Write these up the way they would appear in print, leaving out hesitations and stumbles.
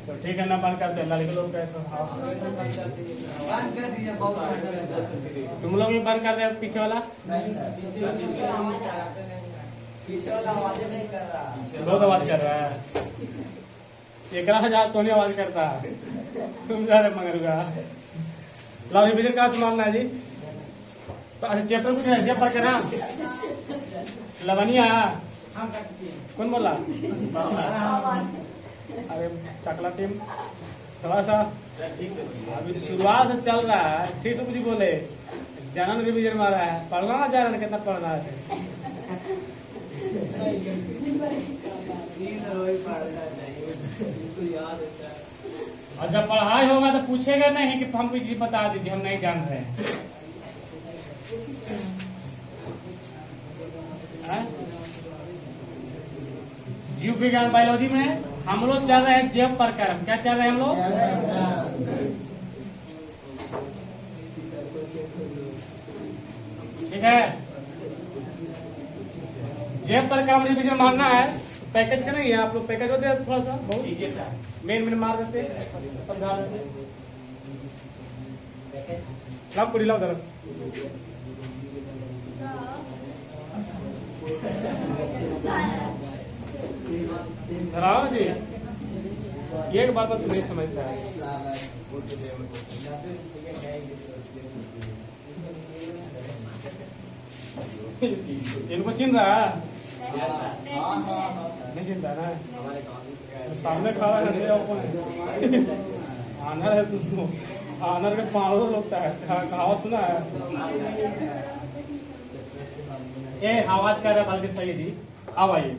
तो ठीक है ना, बंद करते हैं लड़के लोग तुम लोग भी बंद कर दे पीछे वाला। बहुत आवाज कर रहा है, एक हजार तो नहीं आवाज करता तुम जा रहे मगर लाभ रिविजन का मानना है जी। तो अच्छा चैप्टर कुछ है चैप्टर का नाम लवनिया कौन बोला? अरे चकला टीम थोड़ा सा अभी शुरुआत से चल रहा है, ठीक से कुछ बोले जनन रिविजन मारा है, पढ़ना ना जा रहा है, कितना पढ़ना है? और जब पढ़ाई होगा तो पूछेगा नहीं कि हम कोई चीज बता दीजिए हम नहीं जान रहे हैं। जीव विज्ञान बायोलॉजी में हम लोग चल रहे हैं जैव प्रक्रम। क्या चल रहे हैं हम लोग? ठीक है, जैव प्रक्रम मुझे मानना है। पैकेज का नहीं है, आप लोग पैकेज होते हैं थोड़ा सा बहुत मेन मार देते समझा देते। सब को ढीला उधर धराओ जी, एक बात तो नहीं समझता है। इनको चिन्ह रहा है? नहीं चिंता ना, सामने खड़ा है आनर है तुमको, आनर का पाँव लगता है, कहावत सुना है? ये आवाज कर रहा है बल्कि सही जी। अब आइए,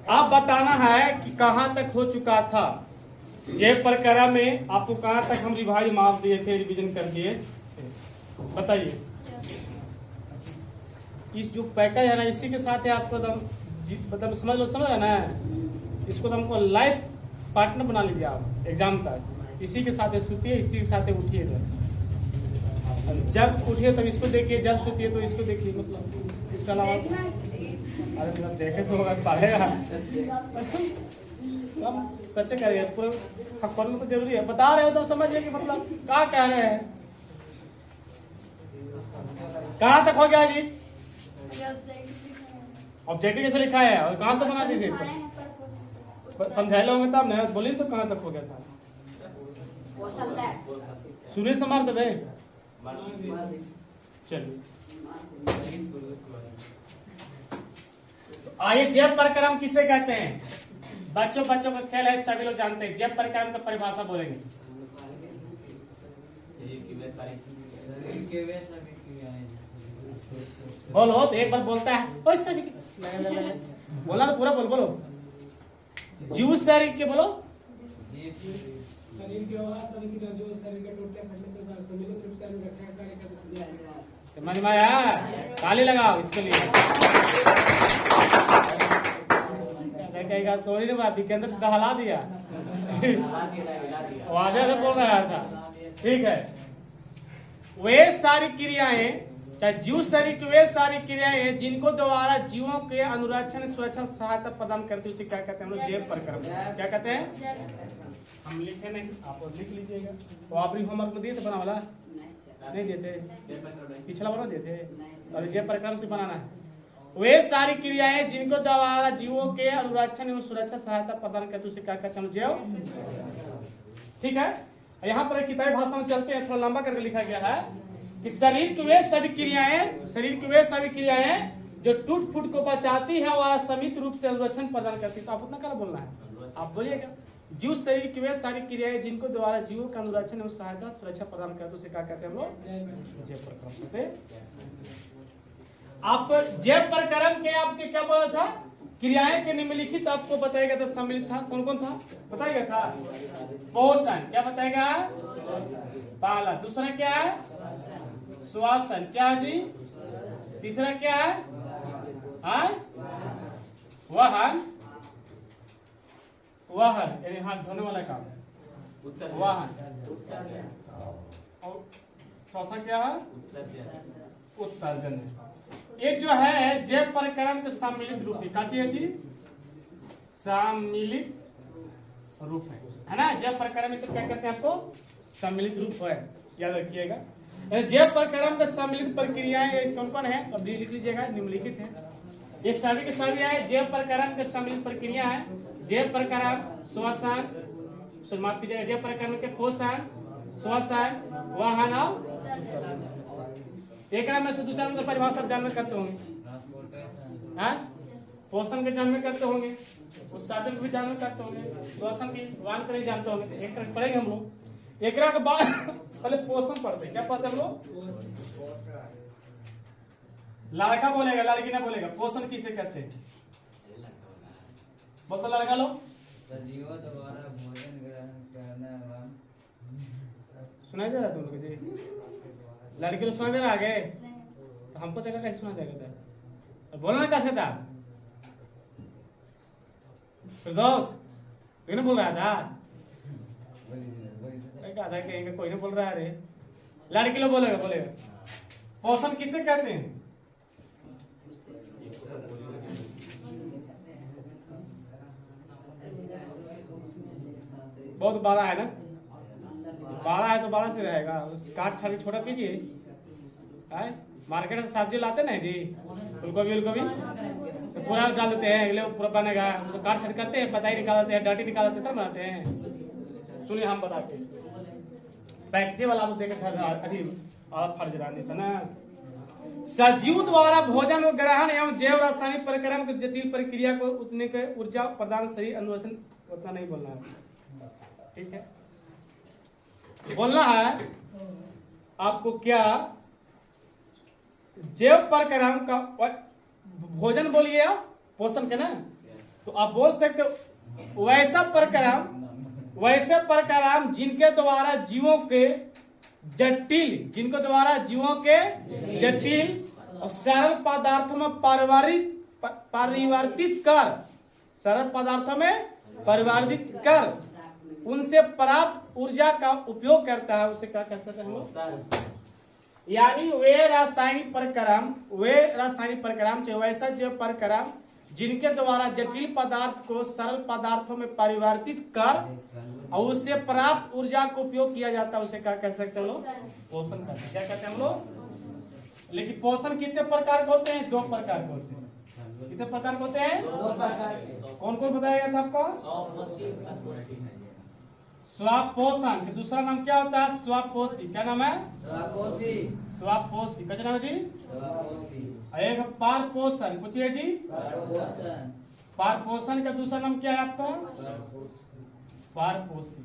आप बताना है कि कहाँ तक हो चुका था जैव प्रक्रम में। आपको कहाँ तक हम रिवाइज मार दिए थे, रिवीजन कर दिए, बताइए। इस जो पैकेज है ना, इसी के साथ है आपको मतलब समझ है ना, इसको तो हमको लाइफ पार्टनर बना लीजिए आप एग्जाम तक। इसी के साथ सुतिए, इसी के साथ उठिए, जब उठिए तब इसको देखिए, जब सुतिए तो इसको देखिए। मतलब इसका अलावा अरे मतलब देखे तो होगा पढ़ेगा सच्चे कह रही है, पूरा पढ़ना तो जरूरी है। बता रहे हो तो समझिए कि मतलब क्या कह रहे हैं। कहाँ तक हो गया जी? ऑब्जेक्टिव कैसे लिखा है और कहाँ से बना दीजिए? समझाए होंगे तब ना, बोलिए तो कहाँ तक हो गया था? सुनिए समार दबे चलिए। आइए, जैव प्रक्रम किसे कहते हैं? बच्चों का खेल है, सभी लोग जानते हैं। जैव प्रक्रम का परिभाषा बोलेंगे। बोलो तो एक बार बोलता है बोला तो पूरा बोलो। जीव शरीर के बोलो, शरीर के जो शरीर के टूटने फटने से सम्मिलित रूप से रक्षा का कार्य करते हैं। समझ में आया? ताली लगाओ इसके लिए। कहेगा थोड़ी ना बात के अंदर दहला दिया वाजा से बोल रहा था। ठीक है, वे सारी क्रियाएं, चाहे जीव शरीर की वे सारी क्रियाएं जिनको द्वारा जीवों के अनुरक्षण सुरक्षा सहायता प्रदान करती है, उसे क्या कहते हैं हम लोग? जैव प्रक्रम। क्या कहते हैं? हम लिखे नहीं, आप लिख लीजिएगा। तो आप होमवर्क में दिए थे बना वाला? नहीं देते, पिछला बना देते। और जैव प्रक्रम से बनाना है। वे सारी क्रियाएं जिनको द्वारा जीवों के अनुरक्षण एवं सुरक्षा सहायता प्रदान करते उसे क्या कहते हैं? जैव। ठीक है, यहाँ पर किताबी भाषा में चलते हैं, थोड़ा लंबा करके लिखा गया है कि शरीर की वे सभी क्रियाएं जो टूट फूट को बचाती है और समित रूप से अनुरक्षण प्रदान करती है। तो आप उतना क्या बोलना है? आप बोलिएगा जीव शरीर की वे सारी क्रियाएं जिनको द्वारा जीवों का अनुरक्षण एवं सहायता सुरक्षा प्रदान करते उसे क्या कहते हैं हम लोग? जैव प्रक्रम। आप जैव प्रक्रम के आपके क्या बोला था? क्रियाएं के निम्नलिखित आपको बताएगा था, सम्मिलित था। कौन कौन था बताएगा था? पोषण, क्या बताएगा? पालन। दूसरा क्या है? श्वासन। क्या है जी? तीसरा क्या है? वाहन। यानी हाथ धोने वाला काम, वाहन। और चौथा क्या है? उत्सर्जन। एक जो है जय प्रकरण के सम्मिलित रूप है, क्या जी सम्मिलित रूप है ना। जय प्रकरण में सब क्या कहते हैं आपको, सम्मिलित रूप है, याद रखिएगा। जय प्रकरण में सम्मिलित प्रक्रियाएं कौन कौन है, अब लिख लीजिएगा, निम्नलिखित है। ये सभी के सभी है जय प्रकरण के सम्मिलित प्रक्रिया है। जय प्रकरण श्वसन, माफ कीजिएगा, जय प्रकरण के पोषण, श्वसन, वाहन और एक में से दूसरा मतलब परिभाषा जानना करते होंगे, हाँ पोषण के जानना करते होंगे, उस साधन को भी जानना करते होंगे, श्वसन की वाहन को नहीं जानते होंगे, एक पढ़ेंगे हम लोग। एक के बाद पहले पोषण पढ़ते हैं, क्या पढ़ते हैं हम लोग, लड़का बोलेगा लड़की ना बोलेगा, पोषण किसे कहते हैं, बोल तो लड़का लो, सजीवों द्वारा भोजन ग्रहण करना एवं सुनाई दे रहा तुम लोग जी, लड़की लोग सुनाई दे रहा आगे, तो हमको जगह कैसे सुना देगा था, बोलना कैसे था दोस्त, कोई ना बोल रहा था, कोई ना बोल रहा है, लड़की लोग बोलेगा बोलेगा पोषण किसे कहते हैं, बहुत बड़ा है ना, बड़ा है तो बड़ा से रहेगा, काट छाट छोटा कीजिए, मार्केट से सब्जी लाते ना जी, फूलगोभी तो पूरा डाल देते हैं, अगले पूरा बनेगा, तो काट छाट करते हैं, पता ही निकाल देते हैं, डाटी निकाल देते हैं, तब बनाते हैं। सुनिए हम बताते हैं, पैकेज वाला तो देखे फर्ज रानी से ना, सजीव द्वारा भोजन ग्रहण एवं जैव रासायनिक प्रक्रम की जटिल प्रक्रिया को उतने के ऊर्जा प्रदान शरीर अनुवर्तन, उतना नहीं बोलना है, ठीक है, बोलना है आपको क्या, जैव प्रक्रम का भोजन बोलिए आप, पोषण के ना, तो आप बोल सकते हो वैसे प्रक्रम जिनके द्वारा जीवों के जटिल और सरल पदार्थों में परिवर्तित कर उनसे प्राप्त ऊर्जा का उपयोग करता है, उसे क्या कहते हैं हम लोग, यानी वे रासायनिक प्रक्रम वैसा जो प्रक्रम जिनके द्वारा जटिल पदार्थ को सरल पदार्थों में परिवर्तित कर और उससे प्राप्त ऊर्जा का उपयोग किया जाता है, उसे क्या कह सकते हैं हम लोग, पोषण कहते हैं। क्या कहते हैं हम लोग, लेकिन पोषण कितने प्रकार के होते हैं, 2 प्रकार के होते हैं, कितने प्रकार के होते हैं, 2 प्रकार। कौन कौन बताया गया था आपको, स्वापोषण, दूसरा नाम क्या होता है, स्वापोषी, क्या नाम है, स्वापोषी, क्या नाम है जी, एक पारपोषण, पूछिए जी, पारपोषण का दूसरा नाम क्या है आपका, पारपोषी,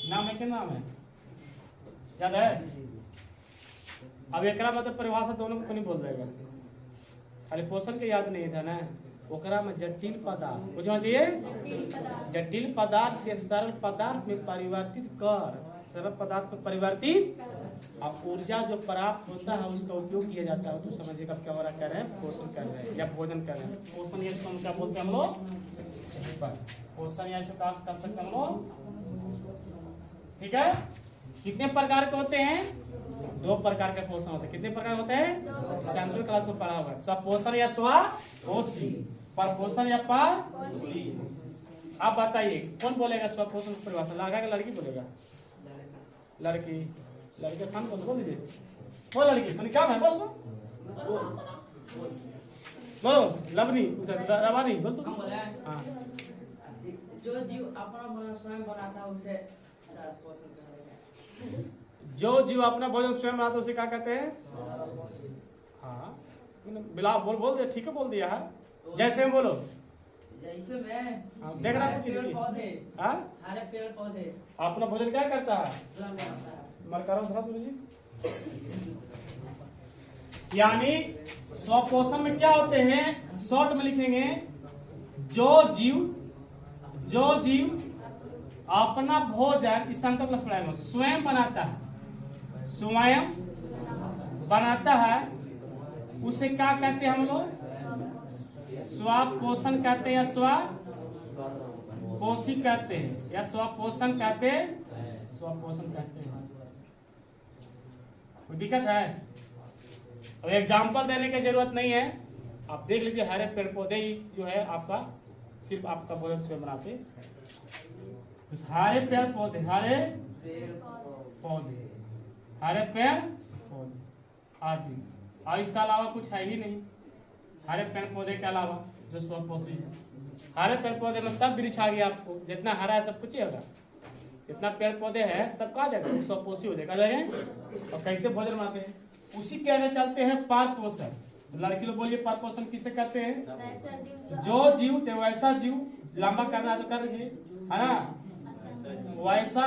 नाम है, क्या नाम है, याद है, अब एक मतलब परिभाषा दोनों को नहीं बोल देगा, खाली पोषण के याद नहीं था ना, ओकरा में जटिल पदार्थ बुझना चाहिए, जटिल पदार्थ के सरल पदार्थ में परिवर्तित कर, सरल पदार्थ में परिवर्तित और ऊर्जा जो प्राप्त होता है उसका उपयोग किया जाता है, तो समझिएगा क्या हो रहा, कर रहे हैं पोषण कर रहे हैं या भोजन कर रहे हैं। पोषण ये क्या बोलते हैं हम लोग, पोषण या कर सकते हम लोग, ठीक है। कितने प्रकार के होते हैं, 2 प्रकार के पोषण होते हैं, कितने प्रकार होते हैं, सेंट्रल क्लास में पढ़ा हुआ है, स्वपोषण या स्वापोषी, परपोषण या पारपोषी। आप बताइए कौन बोलेगा स्वपोषण की परिभाषा, लड़का का लड़की बोलेगा, लड़की लड़के स्थान बोल दीजिए, वो लड़की मैंने क्या है, बोल बोलो, लवनी उधर रवानी बोल तो, हाँ जो जीव अपना भोजन स्वयं बनाता है उसे पोषण कहते हैं, जो जीव अपना भोजन स्वयं बनाता है उसे क्या कहते हैं, हाँ बिला बोल दिया, ठीक है बोल दिया है, जैसे हम बोलो, जैसे मैं देख रहा हूँ पेड़ पौधे, हरे पेड़ पौधे अपना भोजन क्या करता है, स्वयं बनाता है, यानी स्वपोषण में क्या होते हैं, शॉर्ट में लिखेंगे, जो जीव अपना भोजन, इस स्वयं बनाता है, उसे क्या कहते हैं हम लोग, स्वपोषण कहते हैं या स्वपोषी कहते हैं या स्वपोषण कहते हैं, स्वपोषण कहते हैं। कोई दिक्कत है, अब एग्जाम्पल देने की जरूरत नहीं है, आप देख लीजिए हरे पेड़ पौधे ही जो है आपका सिर्फ आपका भोजन स्वयं बनाते। तो हरे पेड़ पौधे, हरे पौधे, हरे पेड़ पौधे आदि, और इसके अलावा कुछ है ही नहीं हरे पेड़ पौधे के अलावा जो स्वपोषी है। हरे पेड़ पौधे में सब वृक्ष आ गया, आपको जितना हरा है सब कुछ ही होगा, जितना पेड़ पौधे है सब कहा जाएगा स्वपोषी हो जाएगा जाएगा। और कैसे भोजन बनाते हैं, उसी के आगे चलते हैं पार पोषण। लड़की लोग बोलिए पार पोषण किसे कहते हैं? जो जीव चाहे वैसा जीव, लंबा करना है तो कर लीजिए, है ना, वैसा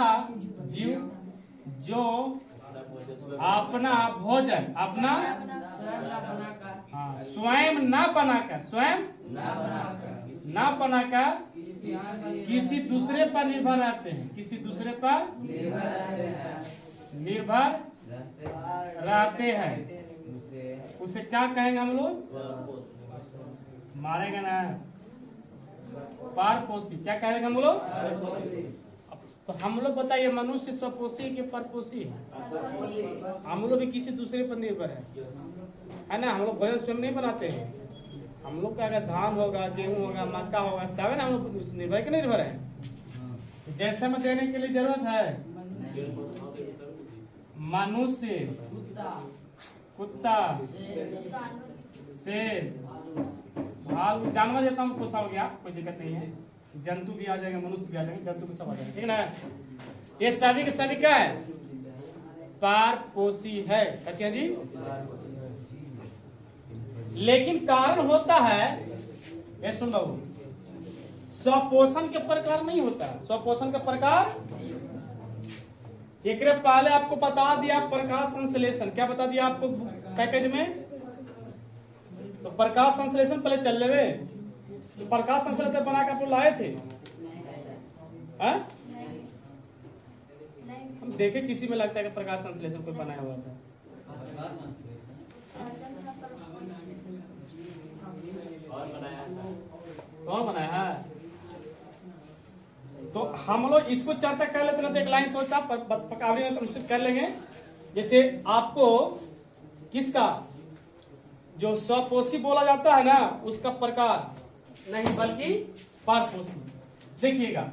जीव जो अपना भोजन अपना स्वयं न बनाकर, स्वयं न बनाकर किसी दूसरे पर निर्भर रहते हैं, किसी दूसरे पर निर्भर रहते हैं, उसे क्या कहेंगे हम लोग? मारेंगे ना, पारपोषी। क्या कहेंगे हम लोग? तो हम लोग बताइए, मनुष्य स्वपोषी के परपोषी है? हम लोग भी किसी दूसरे पर निर्भर है ना। हम लोग भोजन स्वयं नहीं बनाते हैं, हम लोग का अगर धान होगा, गेहूं होगा, मक्का होगा, तब ना हम लोग निर्भर के निर्भर है। जैसे में देने के लिए जरूरत है, मनुष्य, कुत्ता, शेर, भालू, जानवर देता हूँ पोसा हो गया, कोई दिक्कत नहीं है। जंतु भी आ जाएगा, मनुष्य भी आ जाएंगे, जंतु भी सब आ जाएंगे, ठीक है ना। ये सभी के सभी क्या है? पारपोषी है, कहते हैं जी। लेकिन कारण होता है, ये सुन लो, स्वपोषण के प्रकार नहीं होता। स्वपोषण का प्रकार एक पहले आपको बता दिया, प्रकाश संश्लेषण। क्या बता दिया आपको पैकेज में? तो प्रकाश संश्लेषण पहले चल रहे, तो प्रकाश संश्लेषण बना के आप लाए थे। हम देखे किसी में लगता है कि प्रकाश संश्लेषण कोई बनाया हुआ था। कौन बनाया है? तो हम लोग इसको चर्चा कर लेते ना, तो एक लाइन सोचता पकावड़ी में कंसिडर कर लेंगे। जैसे आपको किसका जो स्वपोषी बोला जाता है ना, उसका प्रकार नहीं बल्कि पारपोषी। देखिएगा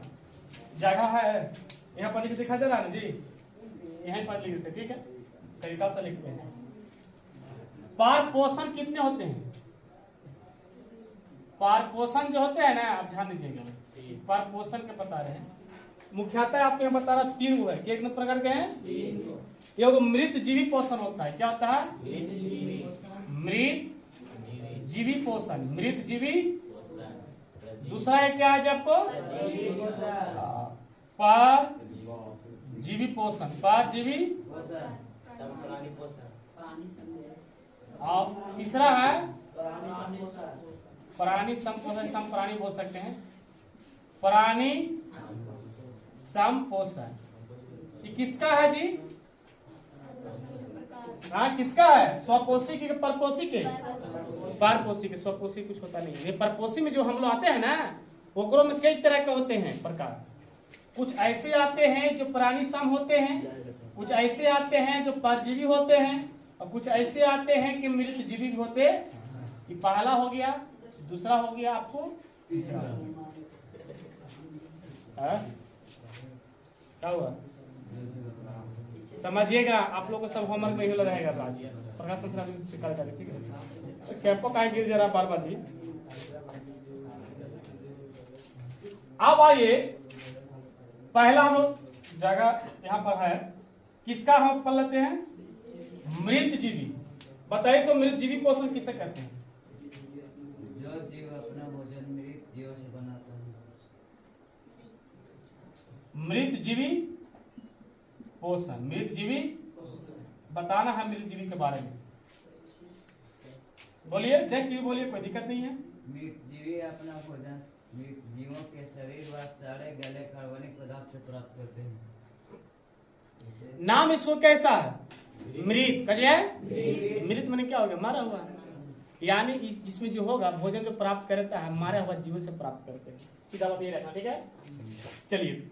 जगह है यहाँ पर दिखा दे रहा है ना जी, यहीं पर लिख देते, ठीक है, तरीका से लिखते हैं। पारपोषण कितने होते हैं? पारपोषण जो होते हैं ना, आप ध्यान दीजिएगा, पारपोषण के बता रहे हैं। मुख्यतः आपको यहाँ बता रहा 3 गो है। कितने प्रकार के हैं? एक मृत जीवी पोषण होता है। क्या होता है? मृत जीवी पोषण, मृत जीवी। दूसरा है क्या है जी आपको? पर जीवी पोषण, पर जीवी। और तीसरा है प्राणी संपोषण, सम प्राणी बोल सकते हैं, प्राणी संपोषण। ये किसका है जी? हाँ, किसका है? स्वपोषी के परपोषी के? परपोषी के। स्वपोषी कुछ होता नहीं। ये परपोषी में जो हम लोग आते हैं ना, ओकरों में कई तरह के होते हैं प्रकार। कुछ ऐसे आते हैं जो प्राणी सम होते हैं, कुछ ऐसे आते हैं जो परजीवी होते हैं, और कुछ ऐसे आते हैं कि मृत जीवी भी होते। ये पहला हो गया, दूसरा हो गया आपको तीसरा। क्या हुआ? समझिएगा, आप लोग को सब होमवर्क में ही रहेगा। प्रकाश संश्लेषण, ठीक है। कैंपो का गिर जरा बार बार जी। अब आइए, पहला हम जगह यहाँ पर है, किसका हम पढ़ लेते हैं? मृत जीवी। बताइए तो मृत जीवी पोषण किसे कहते हैं? जो जीव अपना भोजन मृत जीव से बनाता है। मृत जीवी पोषण, मृत जीवी बताना है मृत जीवी के बारे में। बोलिए, जय की बोलिए, कोई दिक्कत नहीं है। मृत जीवी अपना भोजन मृत जीवों के शरीर व सारे गले कार्बनिक पदार्थ से प्राप्त करते हैं। नाम इसको कैसा है? मृत। कहिए मृत मैंने क्या हो गया? मारा हुआ। यानी इसमें जो होगा भोजन जो प्राप्त करता है, मारा हुआ जीवों से प्राप्त करते हैं। सीधा बात ये रखना, ठीक है। चलिए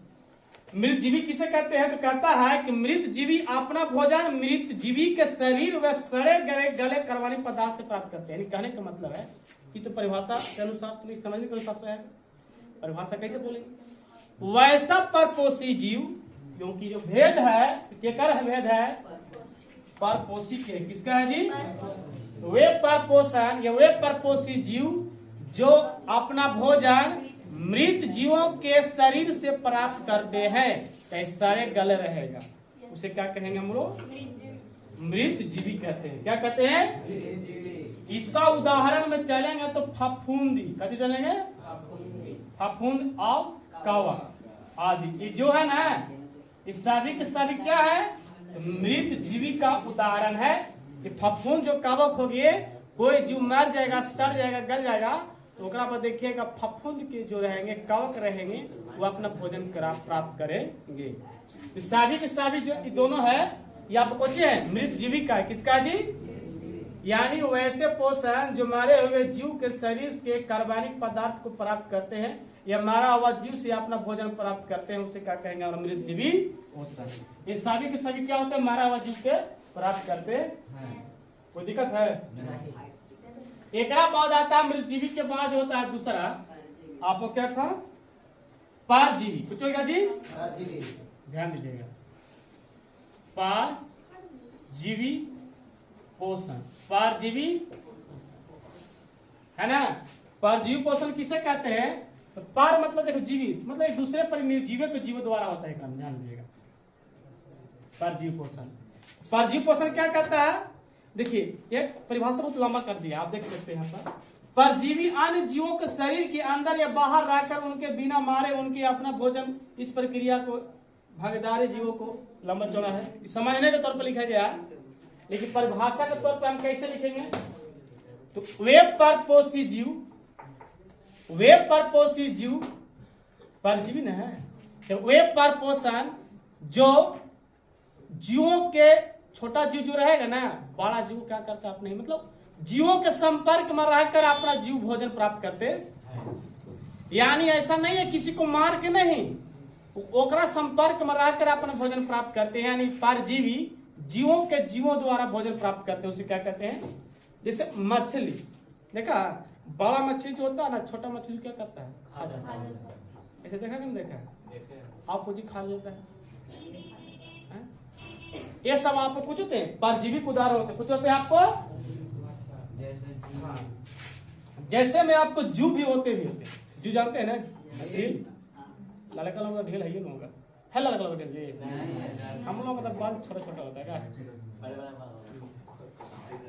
मृत जीवी किसे कहते हैं? तो कहता है कि मृत जीवी अपना भोजन मृत जीवी के शरीर व सड़े गले गले करवाने पदार्थ से प्राप्त करते हैं। यानी कहने का मतलब है कि तो परिभाषा के अनुसार तुम्हें समझने के अनुसार से है। परिभाषा कैसे बोलेंगे? वैसा परपोषी जीव, क्योंकि जो भेद है केकर है? भेद है परपोषी के। किसका है जी? वे परपोषण या वे परपोषी जीव जो अपना भोजन मृत जीवों के शरीर से प्राप्त करते हैं, चाहे सारे गले रहेगा, उसे क्या कहेंगे हम लोग? मृत जीवी कहते हैं। क्या कहते हैं? इसका उदाहरण में चलेंगे तो फफूंदी, कथी चलेंगे? फफूंद और कवक आदि, ये जो है ना, इस सभी के सभी क्या है? मृत जीवी का उदाहरण है। कि फफूंद जो कवक हो गए, कोई जीव मर जाएगा, सड़ जाएगा, गल जाएगा, तो ओकरा पर देखिएगा फफूंद के जो रहेंगे, कवक रहेंगे, वो अपना भोजन प्राप्त करेंगे। तो सभी के सभी जो दोनों है, ये आपको पूछे है मृत जीवी का। किसका जी? यानी वैसे पोषण जो मारे हुए जीव के शरीर के कार्बनिक पदार्थ को प्राप्त करते हैं, या मारा हुआ जीव से अपना भोजन प्राप्त करते हैं, उसे क्या कहेंगे? और मृत जीवी पोषण। ये सभी के सभी क्या होते हैं? मारा हुआ जीव के प्राप्त करते हैं। कोई दिक्कत है? एक बाद आता है मृत जीवी के बाद जो होता है दूसरा, आपको क्या था? परजीवी। कुछ होगा जी? ध्यान दीजिएगा, परजीवी पोषण। परजीवी है ना? परजीवी पोषण किसे कहते हैं? तो पर मतलब देखो जीवित, मतलब एक दूसरे पर निर्जीव के जीव द्वारा होता है काम। ध्यान दीजिएगा, परजीवी पोषण। परजीवी पोषण क्या कहता है? देखिए, एक परिभाषा बहुत लंबा कर दिया, आप देख सकते हैं यहाँ पर। परजीवी अन्य जीवों के शरीर के अंदर या बाहर रहकर उनके बिना मारे उनके अपना भोजन, इस प्रक्रिया को भागीदारी जीवों को लंबा चौड़ा है। समझने के तौर पर लिखा गया, लेकिन परिभाषा के तौर पर हम कैसे लिखेंगे? तो वे परपोषी जीव, वे परपोषी जीव परजीवी न है, तो वे परपोषण जो जीवों के, छोटा जीव जो रहेगा ना, बड़ा जीव क्या करता है? अपने मतलब जीवों के संपर्क में रहकर अपना जीव भोजन प्राप्त करते। यानी ऐसा नहीं है किसी को मार के नहीं, ओकरा संपर्क में रहकर अपना भोजन प्राप्त करते हैं। यानी परजीवी जीवों के जीवों द्वारा भोजन प्राप्त करते हैं, उसे क्या कहते हैं? जैसे मछली, देखा बड़ा मछली जो होता है ना, छोटा मछली क्या करता है? खा जाता है। ऐसे देखा कि नहीं देखा? आपको जी खा लेता है। ये सब आपको कुछ होते हैं परजीवी उदाहरण होते हैं। कुछ होते हैं आपको, जैसे में आपको जू भी होते हैं। जू जानते हैं ना? ढील, लाल कलर का ढील है, ये होगा है लाल कलर का ढील। हम लोग मतलब बाल छोटा छोटा होता है, क्या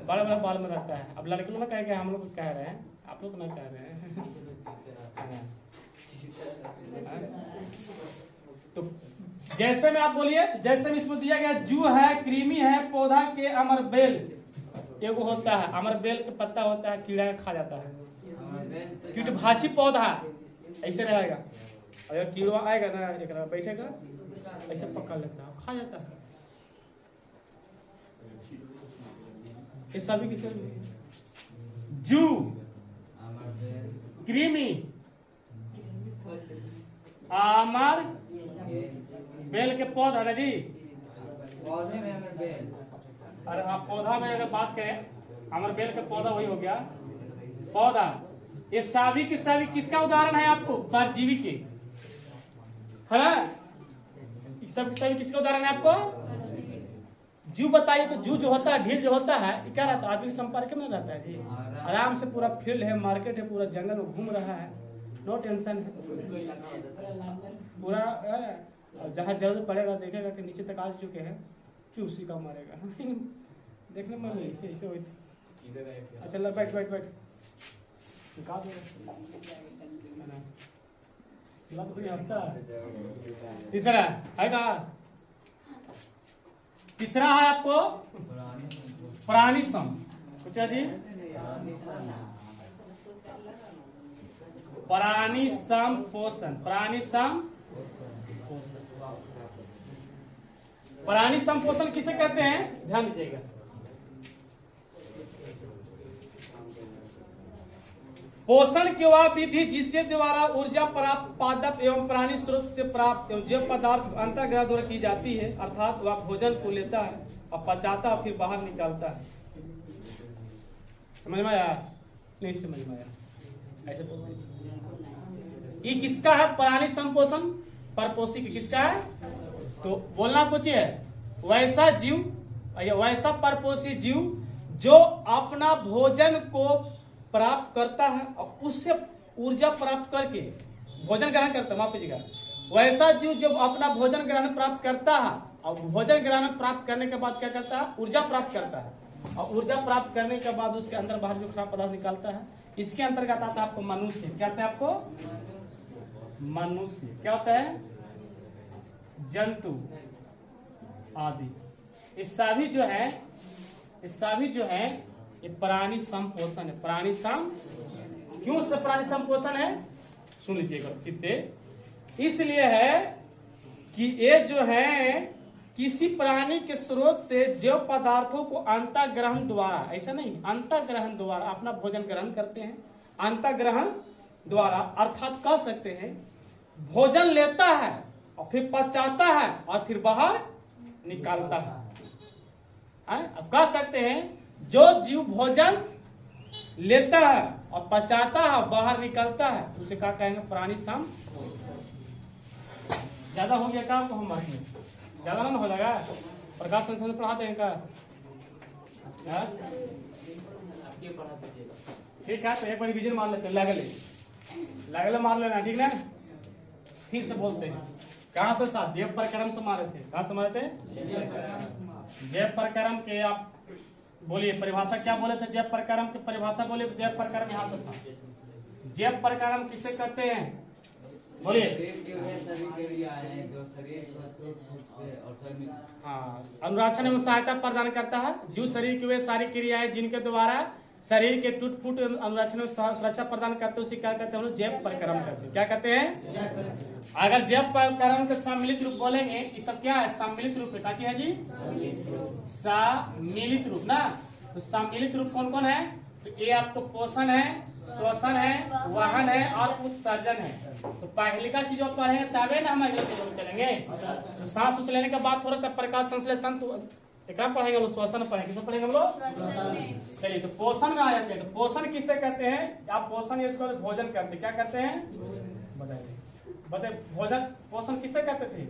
बड़े बड़े बाल में रहता है। अब लड़के लोग कह हम लोग कह रहे हैं, आप लोग ना कह रहे हैं। तो जैसे में आप बोलिए, जैसे में इसमें दिया गया जू है, कृमि है, पौधा के अमर बेल एगो होता है, अमर बेल के पत्ता होता है, कीड़ा खा जाता है। कीट भाची पौधा ऐसे रहेगा, अगर कीड़ा आएगा ना, एक बैठेगा ऐसे पकड़ लेता है, खा जाता है। ये सभी किसे? जू, कृमि, अमर बेल के पौधा ना जी, पौधे में अगर बेल, अरे हाँ पौधा में अगर बात करें, अमर बेल का पौधा वही हो गया पौधा। ये सभी के सभी किसका उदाहरण है? आपको परजीवी के है ना? सब सभी किसका उदाहरण है आपको? जू बताइए तो जू जो होता है, ढील जो होता है, क्या रहता है? आदमी संपर्क में रहता है जी, आराम से पूरा फील्ड है, मार्केट है, पूरा जंगल में घूम रहा है, नो टेंशन है पूरा। जहाँ जल्द पड़ेगा देखेगा कि नीचे तक आ चुके हैं, चूसी का मारेगा। देखने में नहीं ऐसे हुई थी। अच्छा ला बैठ बैठ बैठ, निकाल दो। तीसरा है का, तीसरा है आपको प्राणी सम। कुछ जी, प्राणी सम पोषण। प्राणी सम पोषण, प्राणी सम पोषण किसे कहते हैं? ध्यान दीजिएगा, पोषण की वह विधि जिससे द्वारा ऊर्जा प्राप्त पादप एवं प्राणी स्रोत से प्राप्त एवं जैव पदार्थ अंतर्ग्रह द्वारा की जाती है, अर्थात वह भोजन को लेता है और पचाता और फिर बाहर निकालता है। समझ में आया? नहीं समझ में आया? ऐसे ये किसका है? प्राणी संपोषण परपोषी किसका है? तो बोलना कुछ है, वैसा जीव या वैसा परपोषी जीव जो अपना भोजन को प्राप्त करता है और उससे ऊर्जा प्राप्त करके भोजन ग्रहण करता है। माफ कीजिएगा, वैसा जीव जब अपना भोजन ग्रहण प्राप्त करता है और भोजन ग्रहण प्राप्त करने के बाद क्या करता है? ऊर्जा प्राप्त करता है और ऊर्जा प्राप्त करने के बाद उसके अंदर बाहर जो खराब पदार्थ निकालता है, इसके अंतर्गत आता है आपको मनुष्य। क्या आता है आपको? मनुष्य। क्या होता है? जंतु आदि। ये सभी जो है ये प्राणी संपोषण है। प्राणी सम क्यों से प्राणी संपोषण है? सुन लीजिएगा फिर से। इसलिए है कि ये जो है किसी प्राणी के स्रोत से जैव पदार्थों को अंतःग्रहण द्वारा, ऐसा नहीं, अंतःग्रहण द्वारा अपना भोजन ग्रहण करते हैं। अंतःग्रहण द्वारा अर्थात कह सकते हैं भोजन लेता है और फिर पचाता है और फिर बाहर निकालता है। अब कह सकते हैं जो जीव भोजन लेता है और पचाता है बाहर निकालता है उसे क्या कहेंगे? प्राणी सम। ज्यादा हो गया काम हम में ज्यादा ना हो जाएगा? प्रकाश संस्था पढ़ाते हैं क्या? ठीक है, तो एक बार रिविजन मार लेते हैं। लागले मार लेना, ठीक ना? फिर से बोलते हैं कहाँ से था? जैव प्रकरण से मारे थे। कहाँ से मारे थे? जैव प्रकरण के आप बोलिए परिभाषा क्या बोले थे? जैव प्रकरण की परिभाषा बोले। जैव प्रकरण यहाँ से था। जैव प्रकरण किसे कहते हैं? बोलिए। सभी के लिए आए हैं जो शरीर से और सभी अनुरक्षण में सहायता प्रदान करता है। जीव शरीर की वे सारी क्रियाएं जिनके द्वारा शरीर के टूट फूट अनुरक्षण में सुरक्षा प्रदान करते हैं उसे क्या कहते हैं? हम लोग जैव प्रकरण कहते हैं। क्या कहते हैं? अगर जैव प्रकरण के सम्मिलित रूप बोलेंगे, ये सब क्या है? सम्मिलित रूप है। क्या चीज है जी? सम्मिलित रूप ना। तो सम्मिलित रूप कौन कौन है? तो ये आपको पोषण है, श्वसन है, वाहन है और उत्सर्जन है। तो पहले का चीज पढ़ेंगे तबे ना हम अगले चीजों में चलेंगे। तो सांस उस लेने के बाद थोड़ा तब प्रकाश संश्लेषण तो एक पढ़ेंगे हम लोग, श्वसन पढ़ेंगे। किसे पढ़ेंगे हम लोग? चलिए, तो पोषण में आ जाते हैं। तो पोषण किसे कहते हैं? आप पोषण इसको भोजन करते हैं। क्या करते हैं? बताइए। भोजन पोषण किसे कहते थे?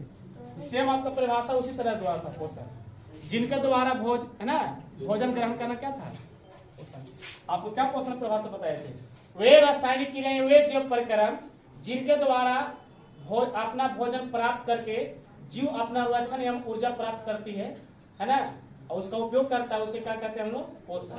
सेम आपका परिभाषा उसी तरह द्वारा था। पोषण जिनके द्वारा भोजन ग्रहण करना क्या था? आपको क्या पोषण परिभाषा बताए थे? वे रासायनिक क्रियाएं, वे जैव प्रकरण जिनके द्वारा अपना भोजन प्राप्त करके जीव अपना रक्षण एवं ऊर्जा प्राप्त करती है ना, और उसका उपयोग करता है, उसे क्या कहते हैं हम लोग? पोषण।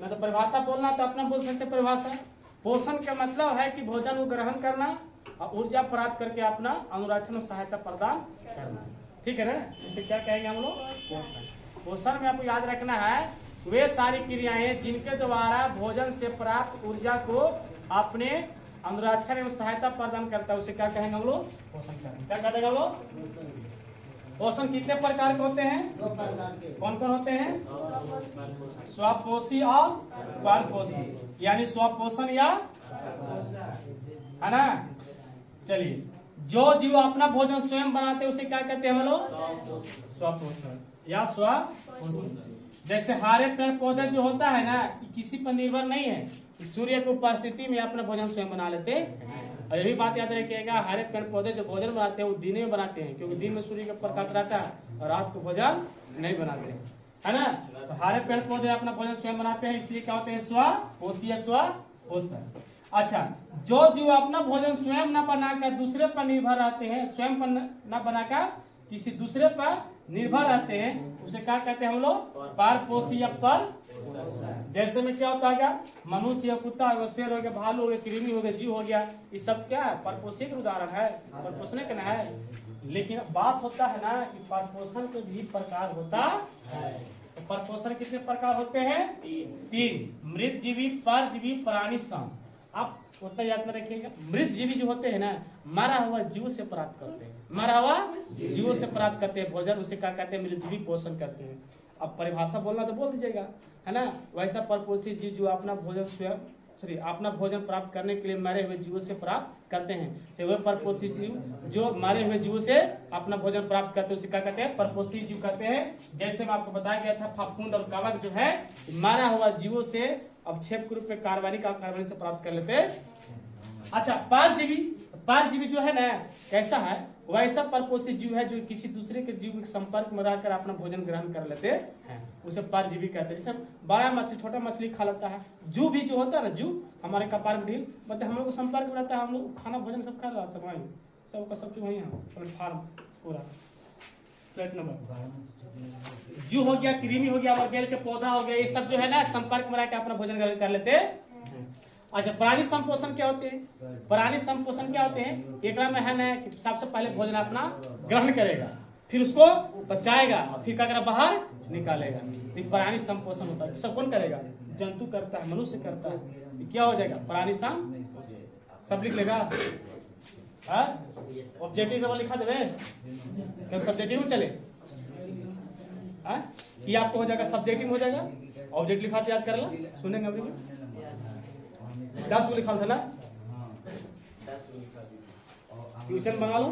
मैं तो परिभाषा बोलना तो अपना बोल सकते परिभाषा। पोषण का मतलब है कि भोजन को ग्रहण करना और ऊर्जा प्राप्त करके अपना अनुरक्षण में सहायता प्रदान करना। ठीक है ना? इसे क्या कहेंगे हम लोग? पोषण। पोषण में आपको याद रखना है वे सारी क्रियाएं जिनके द्वारा भोजन से प्राप्त ऊर्जा को अपने अनुरक्षण एवं सहायता प्रदान करता है उसे क्या कहेंगे हम लोग? पोषण करेंगे। क्या कहते हैं हम लोग? पोषण कितने प्रकार के होते हैं? 2 प्रकार के। कौन कौन होते हैं? स्वपोषी और परपोषी, यानी स्वपोषण या है ना। चलिए, जो जीव अपना भोजन स्वयं बनाते हैं उसे क्या कहते हैं हम लोग? स्वपोषण या स्वपोषण। जैसे हरे पेड़ पौधे जो होता है ना, किसी पर निर्भर नहीं है, सूर्य की उपस्थिति में अपना भोजन स्वयं बना लेते हैं। और यही बात याद रखिएगा, हरे पेड़ पौधे जो भोजन बनाते हैं वो दिन में बनाते हैं, क्योंकि दिन में सूर्य का प्रकाश रहता है और रात को भोजन नहीं बनाते हैं, है ना। तो हरे पेड़ पौधे अपना भोजन स्वयं बनाते हैं, इसलिए क्या होते हैं? स्वपोषी या स्वपोषण। अच्छा, जो जीव अपना भोजन स्वयं न बनाकर दूसरे पर निर्भर रहते हैं, स्वयं पर न बनाकर किसी दूसरे पर निर्भर रहते हैं, उसे क्या कहते हैं हम लोग? परपोषी या पर। जैसे में क्या होता है? मनुष्य, कुत्ता हो गया, शेर हो गया, भालू हो गया, कृमि हो गया, जीव हो गया, ये सब क्या है? परपोषी के उदाहरण है, परपोषण के ना है। लेकिन बात होता है ना कि परपोषण के भी प्रकार होता है। तो परपोषण कितने प्रकार होते हैं? 3। मृत जीवी, परजीवी, प्राणी सम। आप उतना याद में रखिएगा। मृत जीवी जो होते हैं ना, मरा हुआ जीव से प्राप्त करते हैं, मरा हुआ जीवों से प्राप्त करते हैं भोजन, उसे क्या कहते हैं? मृत जीवी पोषण करते हैं। अब परिभाषा बोलना तो बोल दीजिएगा, है ना। वैसा परपोषी जीव जो अपना भोजन स्वयं सॉरी अपना भोजन प्राप्त करने के लिए मरे हुए जीवों से प्राप्त करते हैं। चाहे वे परपोषी जीव जो मरे हुए जीवों से अपना भोजन प्राप्त करते हैं उसे क्या कहते हैं? परपोषी जीव कहते हैं। जैसे मैं आपको बताया गया था फफूंद और कवक जो है मारा हुआ जीवों से अवक्षेप के रूप में कार्बनिक से प्राप्त कर लेते हैं। अच्छा, परजीवी जो है ना कैसा है? वैसा परपोषी जीव है जो किसी दूसरे के जीव के संपर्क में रहकर अपना भोजन ग्रहण कर लेते हैं, उसे परजीवी कहते हैं। जैसे बड़ा मछली छोटा मछली खा लेता है। जू भी जो होता है ना, जू हमारे कपार में ढील मतलब हम लोग संपर्क में रहता है, हम लोग खाना भोजन सब खा रहा सब वहीं सबका सब वहीं है प्लेटफार्म पूरा प्लेट नंबर। जू हो गया, कृमि हो गया, मरगेल के पौधा हो गया, ये सब जो है ना संपर्क में रहकर अपना भोजन ग्रहण कर लेते हैं। अच्छा, प्राणी संपोषण क्या होते हैं? प्राणी संपोषण क्या होते हैं? एक में है ना कि सबसे पहले भोजन अपना ग्रहण करेगा, फिर उसको बचाएगा, फिर क्या करेगा? बाहर निकालेगा। तो प्राणी संपोषण होता है। सब कौन करेगा? जंतु करता है, मनुष्य करता है। तो क्या हो जाएगा? प्राणी सब लिख लेगा। ऑब्जेक्टिव में लिखा देवे क्या? सब्जेक्टिव में चले कि आपको हो जाएगा सब्जेक्टिव हो जाएगा। ऑब्जेक्ट लिखा तो याद कर ला, सुनेंगे अभी 10 को लिखा था ना, ट्यूशन बना लो।